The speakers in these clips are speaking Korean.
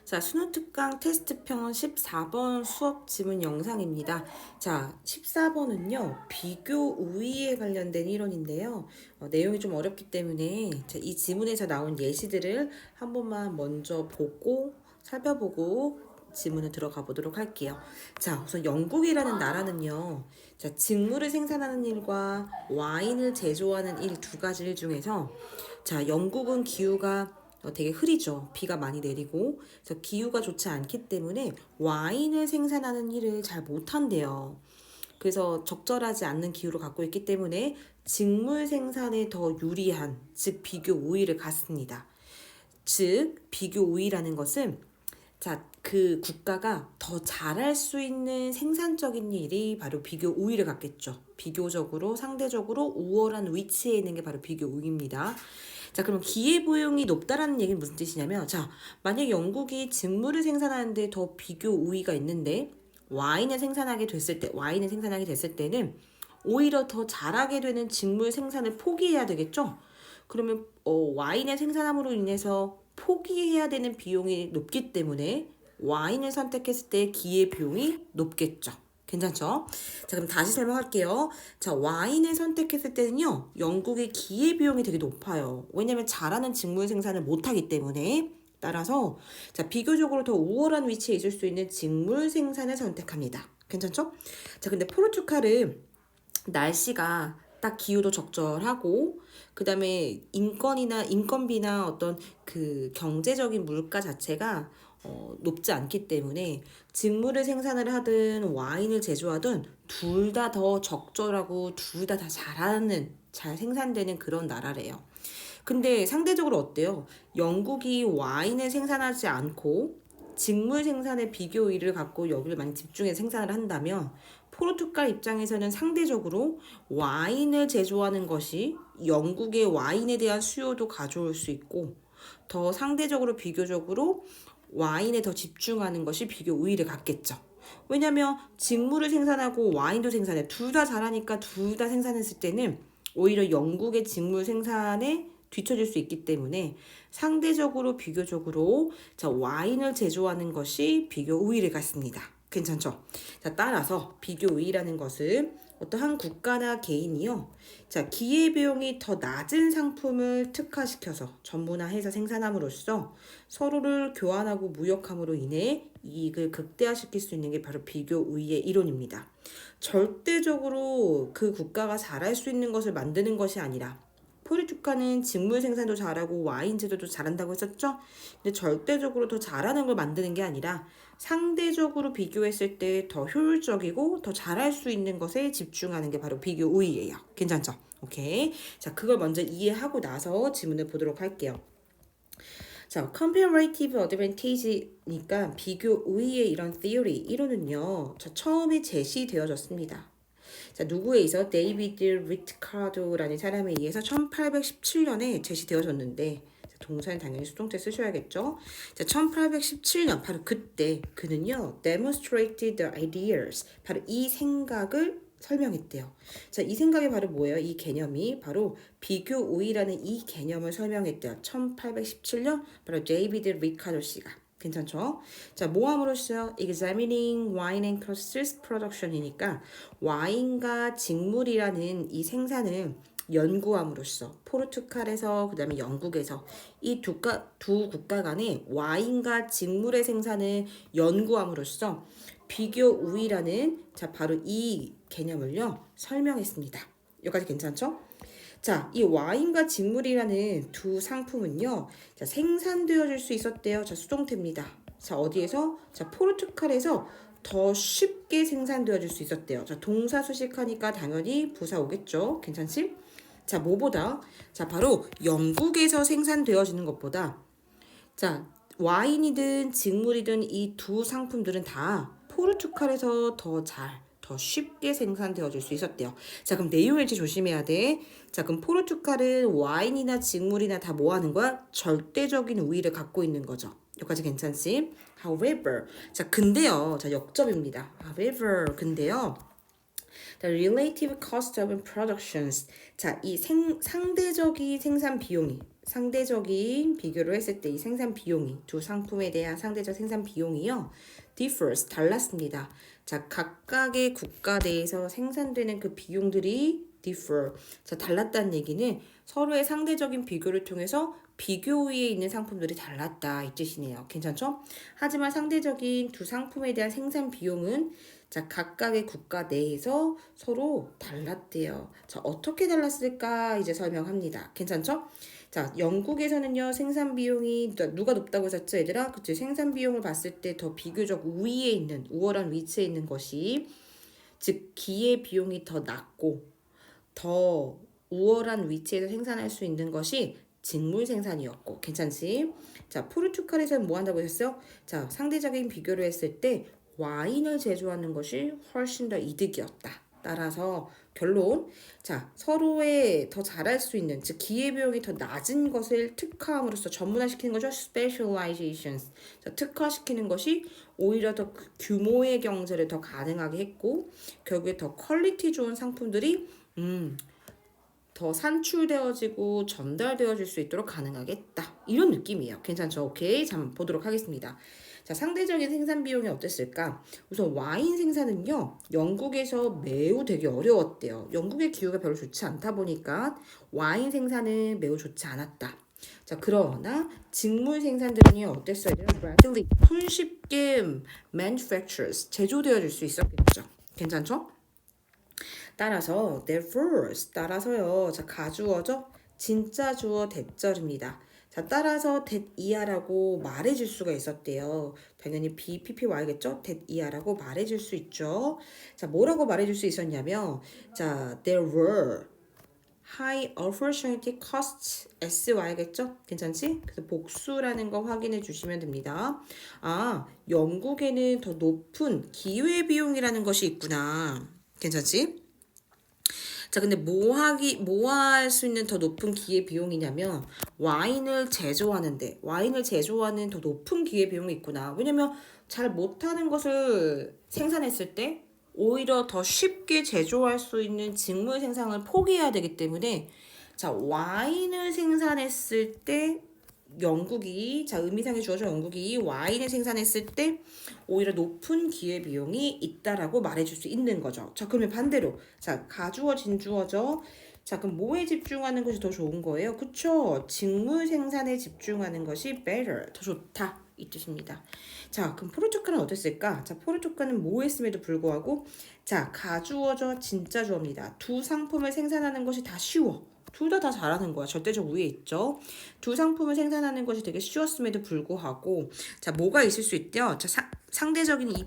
자, 수능특강 테스트편 14번 수업 지문 영상입니다. 자, 14번은요, 비교 우위에 관련된 이론인데요. 내용이 좀 어렵기 때문에 자, 이 지문에서 나온 예시들을 한 번만 먼저 보고 살펴보고 지문을 들어가 보도록 할게요. 자, 우선 영국이라는 나라는요, 자, 직물을 생산하는 일과 와인을 제조하는 일 두 가지 일 중에서 자, 영국은 기후가 되게 흐리죠. 비가 많이 내리고 그래서 기후가 좋지 않기 때문에 와인을 생산하는 일을 잘 못한대요. 그래서 적절하지 않는 기후를 갖고 있기 때문에 직물 생산에 더 유리한, 즉 비교 우위를 갖습니다. 즉 비교 우위라는 것은 자, 그 국가가 더 잘할 수 있는 생산적인 일이 바로 비교 우위를 갖겠죠. 비교적으로, 상대적으로 우월한 위치에 있는 게 바로 비교 우위입니다. 자, 그럼 기회비용이 높다라는 얘기는 무슨 뜻이냐면, 자, 만약 영국이 직물을 생산하는데 더 비교 우위가 있는데, 와인을 생산하게 됐을 때는 오히려 더 잘하게 되는 직물 생산을 포기해야 되겠죠? 그러면 와인을 생산함으로 인해서 포기해야 되는 비용이 높기 때문에 와인을 선택했을 때 기회비용이 높겠죠. 괜찮죠? 자, 그럼 다시 설명할게요. 자, 와인을 선택했을 때는요, 영국의 기회비용이 되게 높아요. 왜냐면 잘하는 직물 생산을 못하기 때문에. 따라서, 자, 비교적으로 더 우월한 위치에 있을 수 있는 직물 생산을 선택합니다. 괜찮죠? 자, 근데 포르투갈은 날씨가 딱 기후도 적절하고 그다음에 인건비나 어떤 그 경제적인 물가 자체가 높지 않기 때문에 직물을 생산을 하든 와인을 제조하든 둘 다 더 적절하고 둘 다 잘 생산되는 그런 나라래요. 근데 상대적으로 어때요? 영국이 와인을 생산하지 않고 직물 생산의 비교율을 갖고 여기를 많이 집중해서 생산을 한다면 포르투갈 입장에서는 상대적으로 와인을 제조하는 것이 영국의 와인에 대한 수요도 가져올 수 있고 더 상대적으로 비교적으로 와인에 더 집중하는 것이 비교 우위를 갖겠죠. 왜냐면 직물을 생산하고 와인도 생산해. 둘 다 잘하니까 둘 다 생산했을 때는 오히려 영국의 직물 생산에 뒤처질 수 있기 때문에 상대적으로 비교적으로 자, 와인을 제조하는 것이 비교 우위를 갖습니다. 괜찮죠? 자, 따라서 비교 우위라는 것은 어떤 한 국가나 개인이요. 자, 기회비용이 더 낮은 상품을 특화시켜서 전문화해서 생산함으로써 서로를 교환하고 무역함으로 인해 이익을 극대화시킬 수 있는 게 바로 비교 우위의 이론입니다. 절대적으로 그 국가가 잘할 수 있는 것을 만드는 것이 아니라 포르투갈은 직물 생산도 잘하고 와인 제조도 잘한다고 했었죠? 근데 절대적으로 더 잘하는 걸 만드는 게 아니라 상대적으로 비교했을 때 더 효율적이고 더 잘할 수 있는 것에 집중하는 게 바로 비교 우위예요. 괜찮죠? 오케이. 자, 그걸 먼저 이해하고 나서 지문을 보도록 할게요. 자, comparative advantage니까 비교 우위의 이런 theory, 이론은요. 자, 처음에 제시되어졌습니다. 자, 누구에 의해서 데이비드 리카도라는 사람에 의해서 1817년에 제시되어졌는데 동사는 당연히 수동태 쓰셔야겠죠. 자, 1817년 바로 그때 그는요 demonstrated the ideas 바로 이 생각을 설명했대요. 자, 이 생각이 바로 뭐예요? 이 개념이 바로 비교 우위라는 이 개념을 설명했대요. 1817년 바로 데이비드 리카도 씨가. 괜찮죠? 자, 모함으로써 examining wine and process production이니까 와인과 직물이라는 이 생산을 연구함으로써 포르투갈에서 그다음에 영국에서 이 두 국가 간의 와인과 직물의 생산을 연구함으로써 비교 우위라는 자 바로 이 개념을요 설명했습니다. 여기까지 괜찮죠? 자, 이 와인과 직물이라는 두 상품은요, 자, 생산되어질 수 있었대요. 자, 수동태입니다. 자, 어디에서? 자, 포르투갈에서 더 쉽게 생산되어질 수 있었대요. 자, 동사 수식하니까 당연히 부사 오겠죠. 괜찮지? 자, 뭐보다? 자, 바로 영국에서 생산되어지는 것보다 자, 와인이든 직물이든 이 두 상품들은 다 포르투갈에서 더 쉽게 생산되어질 수 있었대요. 자, 그럼 내용일지 조심해야 돼. 자, 그럼 포르투갈은 와인이나 직물이나 다 뭐 하는 거야? 절대적인 우위를 갖고 있는 거죠. 여기까지 괜찮지? However, 자, 근데요. 자, 역점입니다. However, 근데요. The relative cost of productions. 자, 이 상대적인 생산 비용이 상대적인 비교를 했을 때 이 생산 비용이 두 상품에 대한 상대적 생산 비용이요. differs 달랐습니다. 자, 각각의 국가 내에서 생산되는 그 비용들이 differ. 자, 달랐다는 얘기는 서로의 상대적인 비교를 통해서 비교 위에 있는 상품들이 달랐다 이 뜻이네요. 괜찮죠? 하지만 상대적인 두 상품에 대한 생산 비용은 자, 각각의 국가 내에서 서로 달랐대요. 자, 어떻게 달랐을까 이제 설명합니다. 괜찮죠? 자, 영국에서는요, 생산 비용이 누가 높다고 했었죠, 얘들아? 그치? 생산 비용을 봤을 때 더 비교적 위에 있는, 우월한 위치에 있는 것이, 즉, 기의 비용이 더 낮고, 더 우월한 위치에서 생산할 수 있는 것이 직물 생산이었고, 괜찮지? 자, 포르투갈에서는 뭐 한다고 했어요? 자, 상대적인 비교를 했을 때 와인을 제조하는 것이 훨씬 더 이득이었다. 따라서 결론, 자, 서로의 더 잘할 수 있는, 즉 기회비용이 더 낮은 것을 특화함으로써 전문화시키는 거죠. specializations. 자, 특화시키는 것이 오히려 더 규모의 경제를 더 가능하게 했고, 결국에 더 퀄리티 좋은 상품들이 더 산출되어지고 전달되어질 수 있도록 가능하겠다. 이런 느낌이에요. 괜찮죠? 오케이. 자, 보도록 하겠습니다. 자, 상대적인 생산 비용이 어땠을까? 우선 와인 생산은요, 영국에서 매우 되게 어려웠대요. 영국의 기후가 별로 좋지 않다 보니까 와인 생산은 매우 좋지 않았다. 자, 그러나 직물 생산들은요, 어땠어요? readily, 손쉽게 manufactures, 제조되어질 수 있었겠죠. 괜찮죠? 따라서 therefore 따라서요. 자, 가주어죠? 진짜 주어 대절입니다. 자, 따라서 that 이하라고 말해줄 수가 있었대요. 당연히 BPPY겠죠? that 이하라고 말해줄 수 있죠. 자, 뭐라고 말해줄 수 있었냐면, 자, there were high opportunity costs SY겠죠? 괜찮지? 그래서 복수라는 거 확인해 주시면 됩니다. 아, 영국에는 더 높은 기회비용이라는 것이 있구나. 괜찮지? 자, 근데 뭐 할 수 있는 더 높은 기회 비용이냐면 와인을 제조하는 더 높은 기회 비용이 있구나. 왜냐면 잘 못하는 것을 생산했을 때 오히려 더 쉽게 제조할 수 있는 직물 생산을 포기해야 되기 때문에 자, 와인을 생산했을 때 자, 의미상의 주어져 영국이 와인을 생산했을 때 오히려 높은 기회비용이 있다라고 말해줄 수 있는 거죠. 자, 그러면 반대로. 자, 가주어, 진주어죠. 자, 그럼 뭐에 집중하는 것이 더 좋은 거예요? 그쵸? 직물 생산에 집중하는 것이 better, 더 좋다. 이 뜻입니다. 자, 그럼 포르투갈은 어땠을까? 자, 포르투갈은 뭐 했음에도 불구하고 자, 가주어죠, 진짜 주어입니다. 두 상품을 생산하는 것이 다 쉬워. 둘 다 잘하는 거야. 절대적 위에 있죠. 두 상품을 생산하는 것이 되게 쉬웠음에도 불구하고 자, 뭐가 있을 수 있대요? 자, 상대적인 이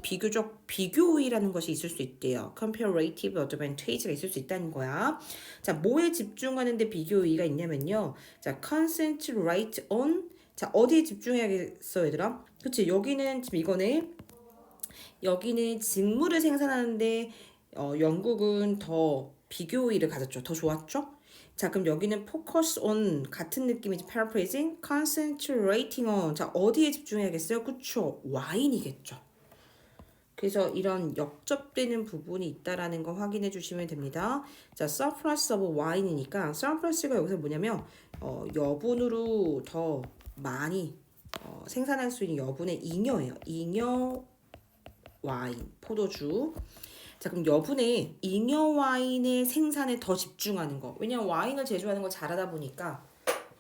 비교의라는 것이 있을 수 있대요. comparative advantage가 있을 수 있다는 거야. 자, 뭐에 집중하는데 비교의가 있냐면요. 자, concentrate on 자, 어디에 집중해야겠어, 얘들아? 그치? 여기는 지금 여기는 직물을 생산하는데 영국은 더 비교의를 가졌죠. 더 좋았죠? 자, 그럼 여기는 focus on 같은 느낌이지. paraphrasing, concentrating on. 자, 어디에 집중해야겠어요? 그쵸? 와인이겠죠. 그래서 이런 역접되는 부분이 있다라는 거 확인해 주시면 됩니다. 자, surplus of wine이니까 surplus가 여기서 뭐냐면 여분으로 더 많이 생산할 수 있는 여분의 잉여예요. 잉여 와인, 포도주. 자, 그럼 여분의 잉여 와인의 생산에 더 집중하는 거. 왜냐면 와인을 제조하는 걸 잘하다 보니까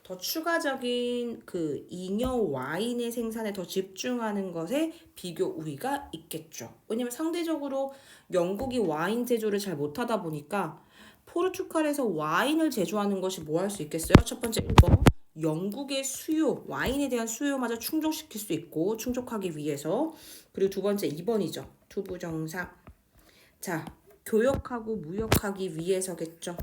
더 추가적인 그 잉여 와인의 생산에 더 집중하는 것에 비교 우위가 있겠죠. 왜냐면 상대적으로 영국이 와인 제조를 잘 못하다 보니까 포르투갈에서 와인을 제조하는 것이 뭐 할 수 있겠어요? 첫 번째 1번. 영국의 수요, 와인에 대한 수요마저 충족시킬 수 있고 충족하기 위해서. 그리고 두 번째 2번이죠. 투부정사. 자, 교역하고 무역하기 위해서겠죠.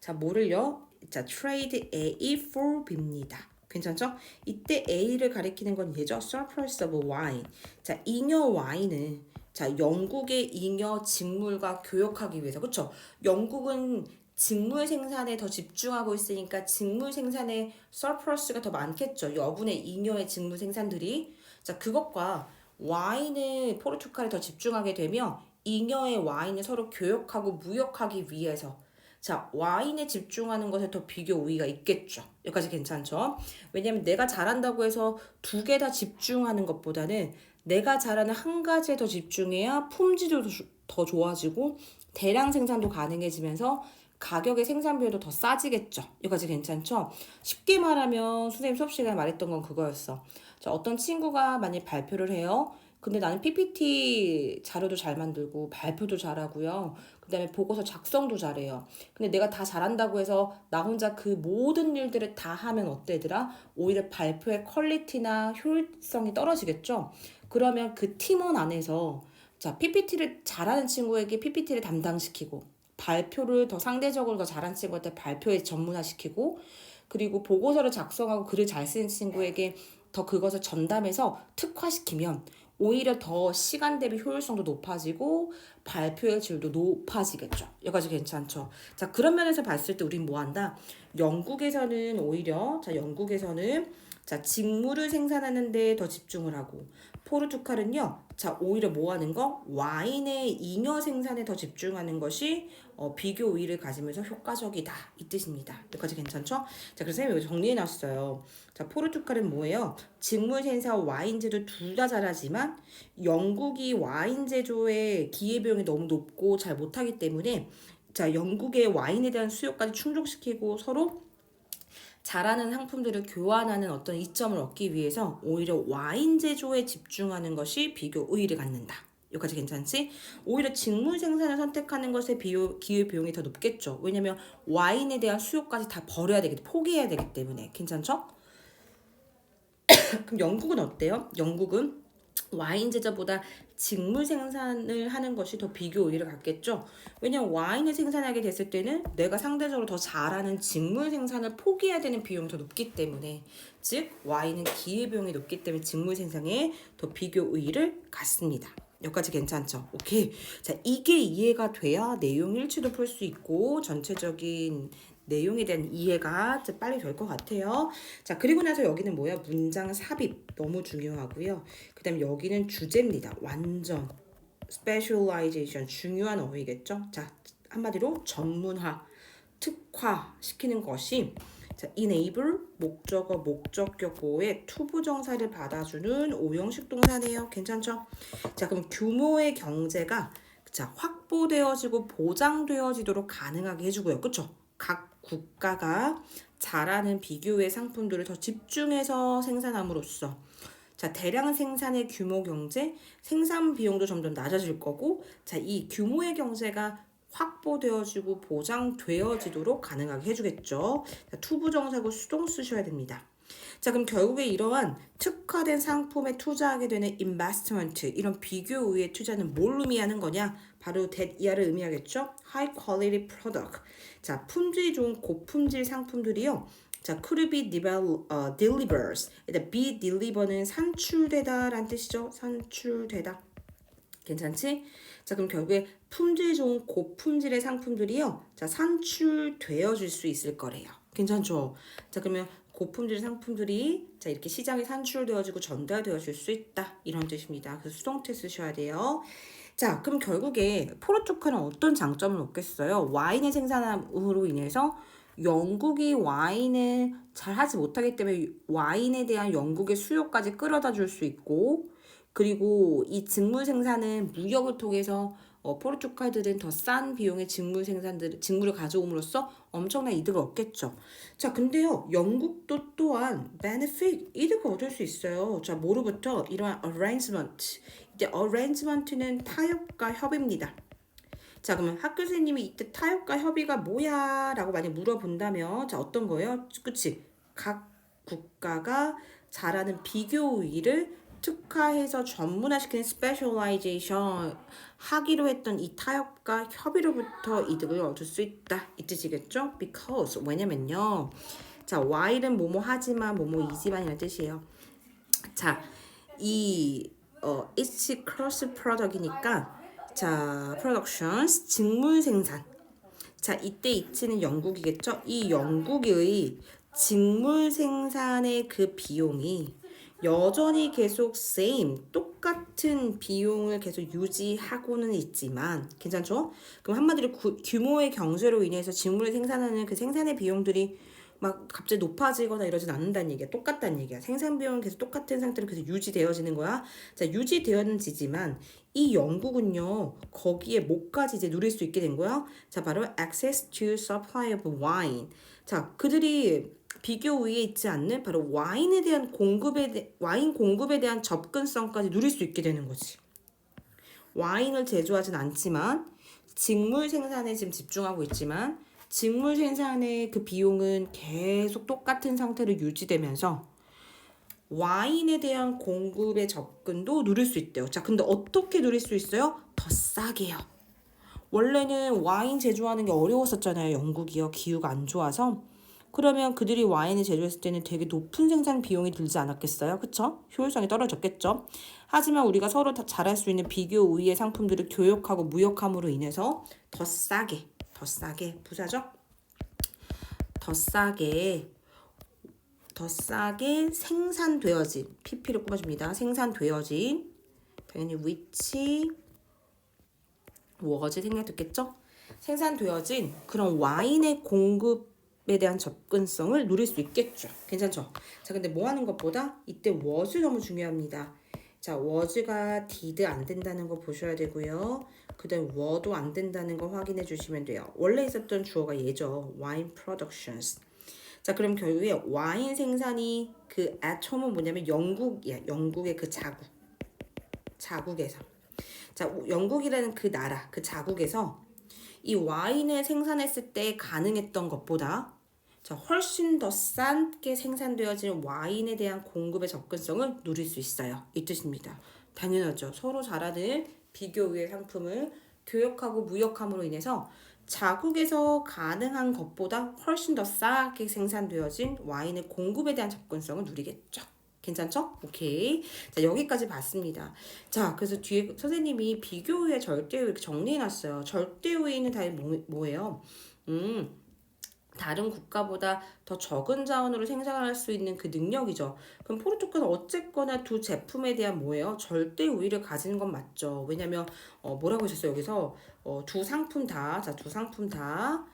자, 뭐를요? 자, trade A for B입니다. 괜찮죠? 이때 A를 가리키는 건 얘죠. surplus of wine. 자, 잉여 와인은 자, 영국의 잉여 직물과 교역하기 위해서. 그렇죠? 영국은 직물 생산에 더 집중하고 있으니까 직물 생산에 surplus가 더 많겠죠. 여분의 잉여의 직물 생산들이. 자, 그것과 와인을 포르투갈에 더 집중하게 되면 잉여의 와인을 서로 교역하고 무역하기 위해서 자, 와인에 집중하는 것에 더 비교 우위가 있겠죠. 여기까지 괜찮죠? 왜냐면 내가 잘한다고 해서 두 개 다 집중하는 것보다는 내가 잘하는 한 가지에 더 집중해야 품질도 더 좋아지고 대량 생산도 가능해지면서 가격의 생산비도 더 싸지겠죠. 여기까지 괜찮죠? 쉽게 말하면 선생님 수업 시간에 말했던 건 그거였어. 자, 어떤 친구가 만약 발표를 해요. 근데 나는 PPT 자료도 잘 만들고 발표도 잘하고요. 그다음에 보고서 작성도 잘해요. 근데 내가 다 잘한다고 해서 나 혼자 그 모든 일들을 다 하면 어때더라? 오히려 발표의 퀄리티나 효율성이 떨어지겠죠? 그러면 그 팀원 안에서 자, PPT를 잘하는 친구에게 PPT를 담당시키고 발표를 더 상대적으로 더 잘하는 친구한테 발표에 전문화시키고 그리고 보고서를 작성하고 글을 잘 쓰는 친구에게 더 그것을 전담해서 특화시키면 오히려 더 시간 대비 효율성도 높아지고 발표의 질도 높아지겠죠. 여기까지 괜찮죠. 자, 그런 면에서 봤을 때 우린 뭐 한다? 영국에서는 오히려 영국에서는 직물을 생산하는 데 더 집중을 하고 포르투갈은요. 오히려 뭐 하는 거? 와인의 잉여 생산에 더 집중하는 것이 비교 우위를 가지면서 효과적이다. 이 뜻입니다. 여기까지 괜찮죠? 자, 그래서 선생님이 여기 정리해 놨어요. 자, 포르투갈은 뭐예요? 직물 생산, 와인 제조 둘 다 잘하지만 영국이 와인 제조의 기회비용이 너무 높고 잘 못하기 때문에 자, 영국의 와인에 대한 수요까지 충족시키고 서로 잘하는 상품들을 교환하는 어떤 이점을 얻기 위해서 오히려 와인 제조에 집중하는 것이 비교 우위를 갖는다. 여기까지 괜찮지? 오히려 직물 생산을 선택하는 것에 기회비용이 더 높겠죠. 왜냐면 와인에 대한 수요까지 다 버려야 되기, 포기해야 되기 때문에. 괜찮죠? 그럼 영국은 어때요? 영국은 와인 제조보다 직물 생산을 하는 것이 더 비교 우위를 갖겠죠. 왜냐면 와인을 생산하게 됐을 때는 내가 상대적으로 더 잘하는 직물 생산을 포기해야 되는 비용이 더 높기 때문에 즉 와인은 기회비용이 높기 때문에 직물 생산에 더 비교 우위를 갖습니다. 여기까지 괜찮죠? 오케이. 자, 이게 이해가 돼야 내용 일치도 풀 수 있고 전체적인 내용에 대한 이해가 빨리 될 것 같아요. 자, 그리고 나서 여기는 뭐야? 문장 삽입 너무 중요하고요. 그 다음에 여기는 주제입니다. 완전 specialization 중요한 어휘겠죠. 자, 한마디로 전문화, 특화시키는 것이 자, enable 목적어 목적격보의 투부정사를 받아주는 오형식 동사네요. 괜찮죠? 자, 그럼 규모의 경제가 자, 확보되어지고 보장되어지도록 가능하게 해주고요. 그쵸? 각 국가가 잘하는 비교의 상품들을 더 집중해서 생산함으로써 자, 대량 생산의 규모 경제, 생산 비용도 점점 낮아질 거고 자, 이 규모의 경제가 확보되어지고 보장되어지도록 가능하게 해주겠죠. 자, 투부정사고 수동 쓰셔야 됩니다. 자, 그럼 결국에 이러한 특화된 상품에 투자하게 되는 investment, 이런 비교 우위의 투자는 뭘 의미하는 거냐? 바로 that 이하를 의미하겠죠? high quality product. 자, 품질이 좋은 고품질 상품들이요. 자, could be delivers. 일단 be deliver는 산출되다라는 뜻이죠. 산출되다. 괜찮지? 자, 그럼 결국에 품질 좋은 고품질의 상품들이요. 자, 산출되어질 수 있을 거래요. 괜찮죠? 자, 그러면 고품질 상품들이 자, 이렇게 시장에 산출되어지고 전달되어질 수 있다. 이런 뜻입니다. 그래서 수동태 쓰셔야 돼요. 자, 그럼 결국에 포르투갈은 어떤 장점을 얻겠어요? 와인의 생산으로 인해서 영국이 와인을 잘 하지 못하기 때문에 와인에 대한 영국의 수요까지 끌어다 줄 수 있고 그리고 이 직물 생산은 무역을 통해서 포르투갈들은 더 싼 비용의 직물을 가져옴으로써 엄청난 이득을 얻겠죠. 자, 근데요, 영국도 또한 benefit, 이득을 얻을 수 있어요. 자, 뭐로부터? 이러한 arrangement. 이제 arrangement는 타협과 협의입니다. 자, 그러면 학교 선생님이 이때 타협과 협의가 뭐야? 라고 만약 물어본다면 자, 어떤 거예요? 그치? 각 국가가 잘하는 비교 우위를 특화해서 전문화시키는 specialization 하기로 했던 이 타협과 협의로부터 이득을 얻을 수 있다. 이 뜻이겠죠? Because 왜냐면요. 자, while은 뭐뭐 하지만 뭐뭐이지만이라는 뜻이에요. 자, 이 it's cross product이니까 자, productions 직물 생산. 자, 이때 it는 영국이겠죠? 이 영국의 직물 생산의 그 비용이 여전히 계속 same, 똑같은 비용을 계속 유지하고는 있지만, 괜찮죠? 그럼 한마디로 규모의 경제로 인해서 직물을 생산하는 그 생산의 비용들이 막 갑자기 높아지거나 이러진 않는다는 얘기야. 똑같다는 얘기야. 생산 비용은 계속 똑같은 상태로 계속 유지되어지는 거야. 자, 유지되어지지만 이 영국은요, 거기에 뭐까지 이제 누릴 수 있게 된 거야? 자, 바로 access to supply of wine. 자, 그들이 비교 우위에 있지 않는 바로 와인에 대한 와인 공급에 대한 접근성까지 누릴 수 있게 되는 거지. 와인을 제조하진 않지만 직물 생산에 지금 집중하고 있지만 직물 생산의 그 비용은 계속 똑같은 상태로 유지되면서 와인에 대한 공급의 접근도 누릴 수 있대요. 자, 근데 어떻게 누릴 수 있어요? 더 싸게요. 원래는 와인 제조하는 게 어려웠었잖아요. 영국이요. 기후가 안 좋아서. 그러면 그들이 와인을 제조했을 때는 되게 높은 생산 비용이 들지 않았겠어요? 그쵸? 효율성이 떨어졌겠죠? 하지만 우리가 서로 다 잘할 수 있는 비교 우위의 상품들을 교역하고 무역함으로 인해서 더 싸게, 부사죠? 더 싸게, 더 싸게 생산되어진, PP를 꼽아줍니다. 생산되어진, 당연히 which, was 생략됐겠죠? 생산되어진 그런 와인의 공급에 대한 접근성을 누릴 수 있겠죠. 괜찮죠? 자, 근데 뭐 하는 것보다 이때 was 너무 중요합니다. 자, was가 did 안 된다는 거 보셔야 되고요. 그 다음 were도 안 된다는 거 확인해 주시면 돼요. 원래 있었던 주어가 얘죠. wine productions. 자, 그럼 결국에 와인 생산이 그 at home은 뭐냐면 영국이야. 영국의 그 자국에서. 자, 영국이라는 그 나라, 그 자국에서 이 와인을 생산했을 때 가능했던 것보다 자, 훨씬 더 싸게 생산되어지는 와인에 대한 공급의 접근성을 누릴 수 있어요. 이 뜻입니다. 당연하죠. 서로 잘하는 비교 우위의 상품을 교역하고 무역함으로 인해서 자국에서 가능한 것보다 훨씬 더 싸게 생산되어진 와인의 공급에 대한 접근성을 누리겠죠. 괜찮죠? 오케이. 자, 여기까지 봤습니다. 자, 그래서 뒤에 선생님이 비교의 절대우위 정리해놨어요. 절대우위는 다 뭐예요? 다른 국가보다 더 적은 자원으로 생산할 수 있는 그 능력이죠. 그럼 포르투갈은 어쨌거나 두 제품에 대한 뭐예요? 절대 우위를 가지는 건 맞죠. 왜냐면 뭐라고 하셨어요? 여기서 두 상품 다, 자, 두 상품 다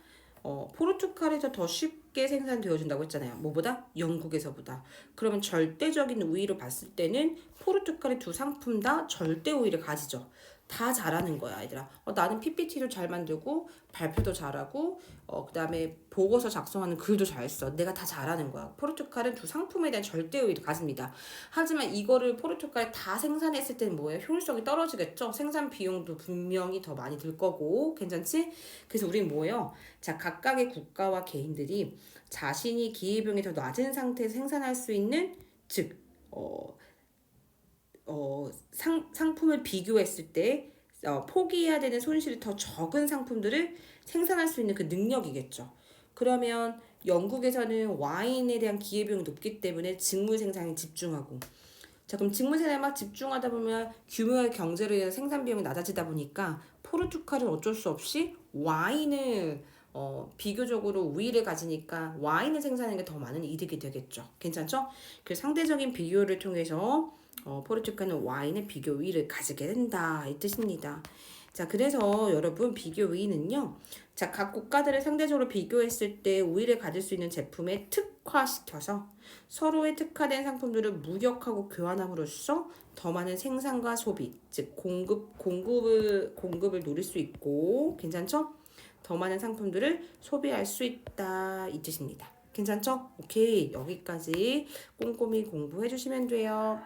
포르투갈에서 더 쉽게 생산되어진다고 했잖아요. 뭐보다? 영국에서보다. 그러면 절대적인 우위로 봤을 때는 포르투갈의 두 상품 다 절대 우위를 가지죠. 다 잘하는 거야, 얘들아. 나는 PPT도 잘 만들고 발표도 잘하고 그다음에 보고서 작성하는 글도 잘 써. 내가 다 잘하는 거야. 포르투갈은 두 상품에 대한 절대 우위를 가집니다. 하지만 이거를 포르투갈에 다 생산했을 때는 뭐예요? 효율성이 떨어지겠죠? 생산 비용도 분명히 더 많이 들 거고. 괜찮지? 그래서 우리는 뭐예요? 자, 각각의 국가와 개인들이 자신이 기회비용이 더 낮은 상태에서 생산할 수 있는 즉 상품을 비교했을 때 포기해야 되는 손실이 더 적은 상품들을 생산할 수 있는 그 능력이겠죠. 그러면 영국에서는 와인에 대한 기회비용이 높기 때문에 직물 생산에 집중하고 자, 그럼 직물 생산에 막 집중하다 보면 규모의 경제로 인해서 생산 비용이 낮아지다 보니까 포르투갈은 어쩔 수 없이 와인을 비교적으로 우위를 가지니까 와인을 생산하는 게 더 많은 이득이 되겠죠. 괜찮죠? 그 상대적인 비교를 통해서 포르투갈은 와인의 비교 우위를 가지게 된다. 이 뜻입니다. 자, 그래서 여러분 비교 우위는요. 자, 각 국가들을 상대적으로 비교했을 때 우위를 가질 수 있는 제품에 특화시켜서 서로의 특화된 상품들을 무역하고 교환함으로써 더 많은 생산과 소비, 즉 공급을 노릴 수 있고 괜찮죠? 더 많은 상품들을 소비할 수 있다 이 뜻입니다. 괜찮죠? 오케이, 여기까지 꼼꼼히 공부해 주시면 돼요.